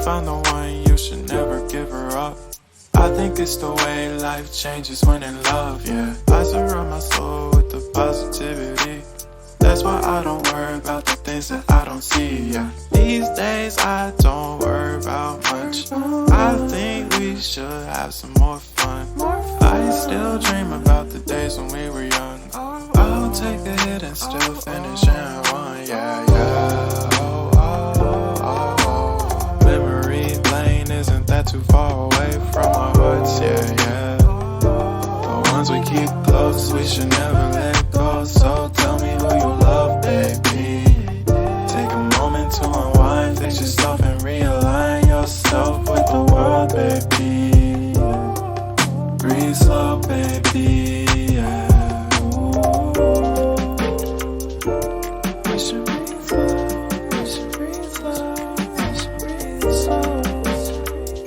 found the one, you should never give her up. I think it's the way life changes when in love, yeah. I surround my soul with the positivity. That's why I don't worry about the things that I don't see, yeah. These days I don't worry about much. I think we should have some more fun. I still dream about the days when we were young. I'll take a hit and still finish in one, yeah, yeah. Oh, oh, oh, oh. Memory lane isn't that too far away from our hearts, yeah, yeah. The ones we keep close, we should never let